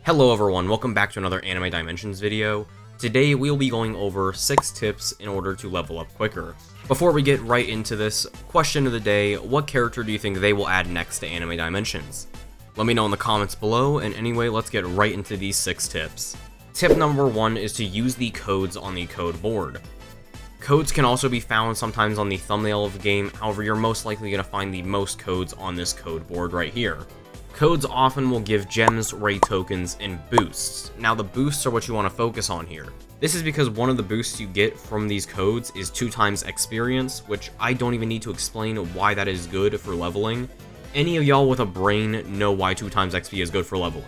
Hello everyone, welcome back to another Anime Dimensions video. Today we'll be going over 6 tips in order to level up quicker. Before we get right into this, question of the day, what character do you think they will add next to Anime Dimensions? Let me know in the comments below, and anyway, let's get right into these 6 tips. Tip number 1 is to use the codes on the code board. Codes can also be found sometimes on the thumbnail of the game, however you're most likely going to find the most codes on this code board right here. Codes often will give gems, raid tokens, and boosts. Now the boosts are what you want to focus on here. This is because one of the boosts you get from these codes is 2 times experience, which I don't even need to explain why that is good for leveling. Any of y'all with a brain know why 2 times XP is good for leveling.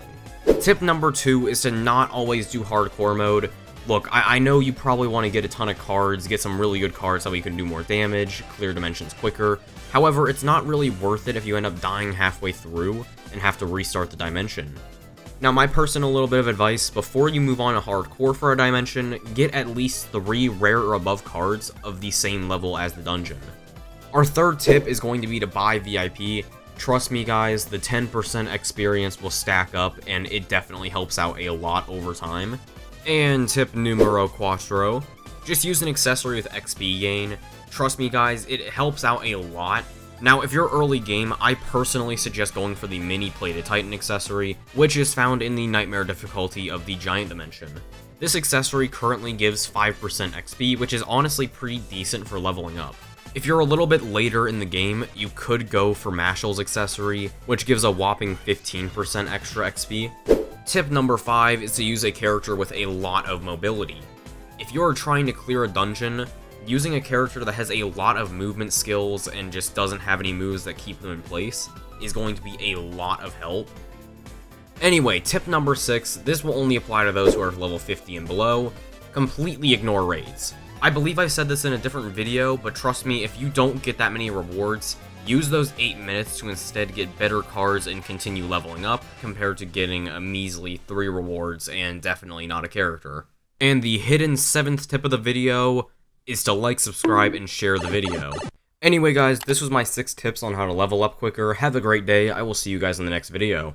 Tip number 2 is to not always do hardcore mode. Look, I know you probably want to get a ton of cards, get some really good cards so you can do more damage, clear dimensions quicker. However, it's not really worth it if you end up dying halfway through and have to restart the dimension. Now, my personal little bit of advice, before you move on to hardcore for a dimension, get at least 3 rare or above cards of the same level as the dungeon. Our third tip is going to be to buy VIP. Trust me guys, the 10% experience will stack up and it definitely helps out a lot over time. And tip numero cuatro, just use an accessory with XP gain. Trust me guys, it helps out a lot. Now, if you're early game, I personally suggest going for the Mini Plated Titan accessory, which is found in the Nightmare difficulty of the Giant Dimension. This accessory currently gives 5% XP, which is honestly pretty decent for leveling up. If you're a little bit later in the game, you could go for Mashal's accessory, which gives a whopping 15% extra XP. Tip number 5 is to use a character with a lot of mobility. If you're trying to clear a dungeon, using a character that has a lot of movement skills and just doesn't have any moves that keep them in place is going to be a lot of help. Anyway, tip number 6, this will only apply to those who are level 50 and below. Completely ignore raids. I believe I've said this in a different video, but trust me, if you don't get that many rewards, use those 8 minutes to instead get better cards and continue leveling up, compared to getting a measly 3 rewards and definitely not a character. And the hidden 7th tip of the video is to like, subscribe, and share the video. Anyway guys, this was my 6 tips on how to level up quicker. Have a great day. I will see you guys in the next video.